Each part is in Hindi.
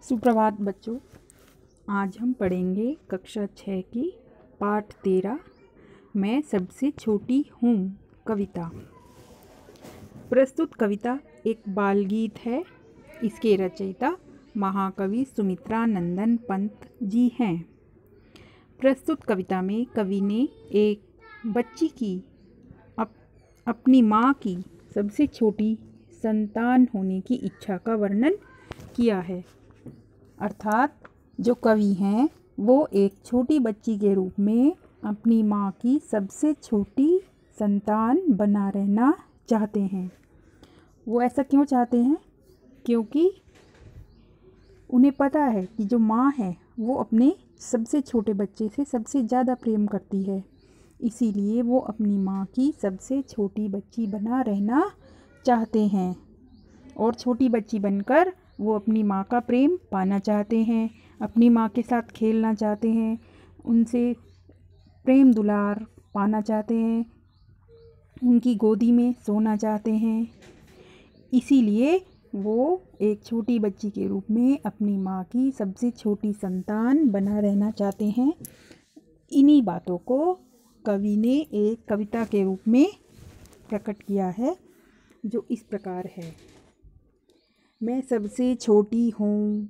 सुप्रभात बच्चों। आज हम पढ़ेंगे कक्षा 6 की पाठ 13 मैं सबसे छोटी हूँ कविता। प्रस्तुत कविता एक बाल गीत है। इसके रचयिता महाकवि सुमित्रा नंदन पंत जी हैं। प्रस्तुत कविता में कवि ने एक बच्ची की अपनी माँ की सबसे छोटी संतान होने की इच्छा का वर्णन किया है। अर्थात जो कवि हैं वो एक छोटी बच्ची के रूप में अपनी माँ की सबसे छोटी संतान बना रहना चाहते हैं। वो ऐसा क्यों चाहते हैं? क्योंकि उन्हें पता है कि जो माँ है वो अपने सबसे छोटे बच्चे से सबसे ज़्यादा प्रेम करती है। इसीलिए वो अपनी माँ की सबसे छोटी बच्ची बना रहना चाहते हैं और छोटी बच्ची बनकर वो अपनी माँ का प्रेम पाना चाहते हैं, अपनी माँ के साथ खेलना चाहते हैं, उनसे प्रेम दुलार पाना चाहते हैं, उनकी गोदी में सोना चाहते हैं। इसीलिए वो एक छोटी बच्ची के रूप में अपनी माँ की सबसे छोटी संतान बना रहना चाहते हैं। इन्हीं बातों को कवि ने एक कविता के रूप में प्रकट किया है, जो इस प्रकार है। मैं सबसे छोटी हूँ,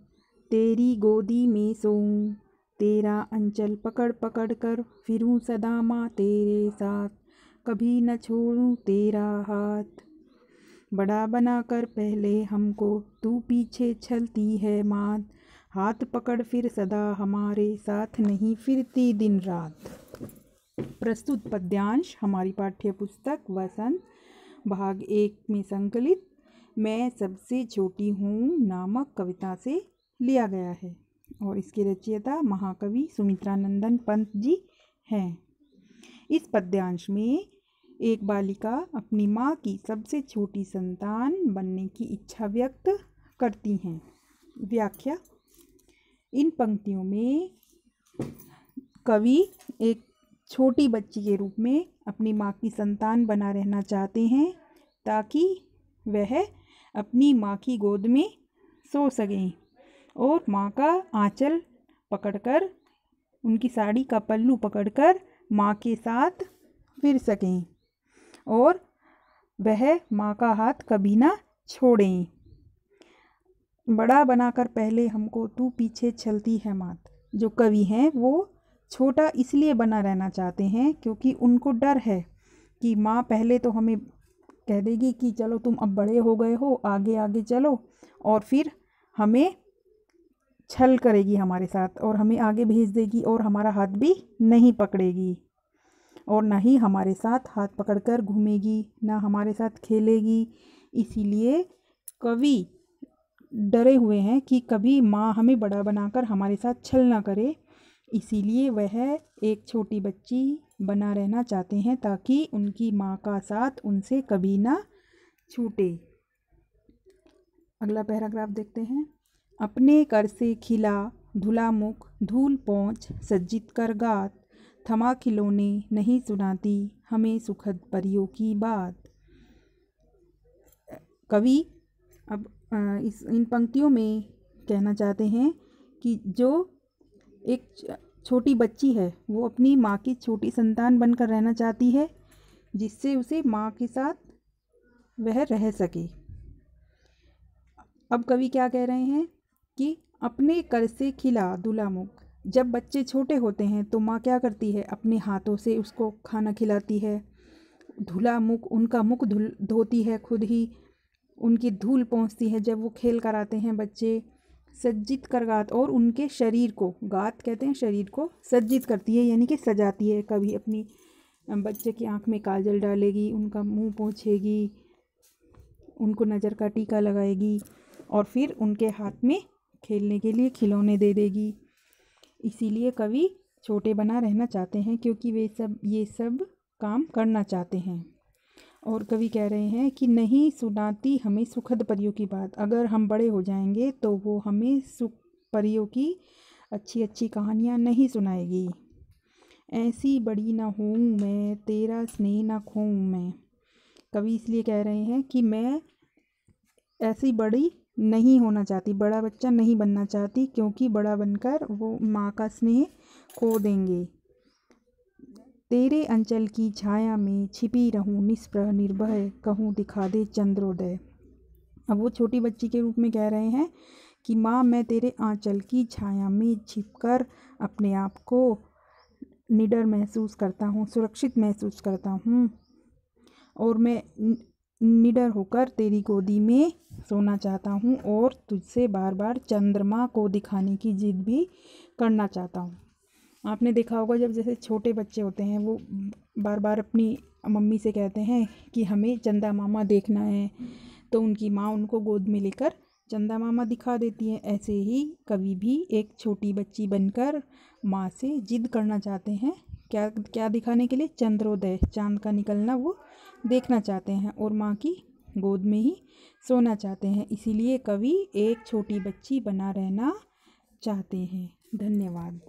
तेरी गोदी में सोऊं, तेरा अंचल पकड़ पकड़ कर फिरूं सदा माँ तेरे साथ, कभी न छोड़ूं तेरा हाथ। बड़ा बनाकर पहले हमको तू पीछे चलती है माँ, हाथ पकड़ फिर सदा हमारे साथ नहीं फिरती दिन रात। प्रस्तुत पद्यांश हमारी पाठ्य पुस्तक वसंत भाग 1 में संकलित मैं सबसे छोटी हूँ नामक कविता से लिया गया है और इसके रचयिता महाकवि सुमित्रा नंदन पंत जी हैं। इस पद्यांश में एक बालिका अपनी माँ की सबसे छोटी संतान बनने की इच्छा व्यक्त करती हैं। व्याख्या। इन पंक्तियों में कवि एक छोटी बच्ची के रूप में अपनी माँ की संतान बना रहना चाहते हैं ताकि वह अपनी माँ की गोद में सो सकें और माँ का आंचल पकड़कर, उनकी साड़ी का पल्लू पकड़कर माँ के साथ फिर सकें और वह माँ का हाथ कभी ना छोड़ें। बड़ा बनाकर पहले हमको तू पीछे चलती है माँ। जो कवि हैं वो छोटा इसलिए बना रहना चाहते हैं क्योंकि उनको डर है कि माँ पहले तो हमें कह देगी कि चलो तुम अब बड़े हो गए हो, आगे आगे चलो, और फिर हमें छल करेगी हमारे साथ और हमें आगे भेज देगी और हमारा हाथ भी नहीं पकड़ेगी और ना ही हमारे साथ हाथ पकड़कर घूमेगी, ना हमारे साथ खेलेगी। इसीलिए कवि डरे हुए हैं कि कभी माँ हमें बड़ा बनाकर हमारे साथ छल ना करे। इसीलिए वह एक छोटी बच्ची बना रहना चाहते हैं ताकि उनकी माँ का साथ उनसे कभी ना छूटे। अगला पैराग्राफ देखते हैं। अपने कर से खिला धुला मुख, धूल पोंछ सज्जित कर गात, थमा खिलौने नहीं सुनाती हमें सुखद परियों की बात। कवि अब इन पंक्तियों में कहना चाहते हैं कि जो एक छोटी बच्ची है वो अपनी माँ की छोटी संतान बनकर रहना चाहती है जिससे उसे माँ के साथ वह रह सके। अब कवि क्या कह रहे हैं कि अपने कर से खिला धुला मुख। जब बच्चे छोटे होते हैं तो माँ क्या करती है? अपने हाथों से उसको खाना खिलाती है। धुला मुख, उनका मुख धोती है खुद ही, उनकी धूल पहुँचती है जब वो खेल कर आते हैं बच्चे। सज्जित कर गात, और उनके शरीर को, गात कहते हैं शरीर को, सज्जित करती है यानी कि सजाती है। कभी अपनी बच्चे की आँख में काजल डालेगी, उनका मुंह पोंछेगी, उनको नज़र का टीका लगाएगी और फिर उनके हाथ में खेलने के लिए खिलौने दे देगी। इसीलिए कवि छोटे बना रहना चाहते हैं क्योंकि वे ये सब काम करना चाहते हैं। और कवि कह रहे हैं कि नहीं सुनाती हमें सुखद परियों की बात। अगर हम बड़े हो जाएंगे तो वो हमें सुख परियों की अच्छी अच्छी कहानियाँ नहीं सुनाएगी। ऐसी बड़ी ना हूँ मैं, तेरा स्नेह ना खोऊं मैं। कवि इसलिए कह रहे हैं कि मैं ऐसी बड़ी नहीं होना चाहती, बड़ा बच्चा नहीं बनना चाहती, क्योंकि बड़ा बनकर वो माँ का स्नेह खो देंगे। तेरे अंचल की छाया में छिपी रहूं निष्प्रह निर्भय, कहूँ दिखा दे चंद्रोदय। अब वो छोटी बच्ची के रूप में कह रहे हैं कि माँ, मैं तेरे आंचल की छाया में छिपकर अपने आप को निडर महसूस करता हूँ, सुरक्षित महसूस करता हूँ, और मैं निडर होकर तेरी गोदी में सोना चाहता हूँ, और तुझसे बार बार चंद्रमा को दिखाने की जिद भी करना चाहता हूँ। आपने देखा होगा, जब जैसे छोटे बच्चे होते हैं वो बार बार अपनी मम्मी से कहते हैं कि हमें चंदा मामा देखना है, तो उनकी माँ उनको गोद में लेकर चंदा मामा दिखा देती है। ऐसे ही कवि भी एक छोटी बच्ची बनकर माँ से जिद करना चाहते हैं, क्या क्या दिखाने के लिए? चंद्रोदय, चांद का निकलना वो देखना चाहते हैं, और माँ की गोद में ही सोना चाहते हैं। इसीलिए कवि एक छोटी बच्ची बना रहना चाहते हैं। धन्यवाद।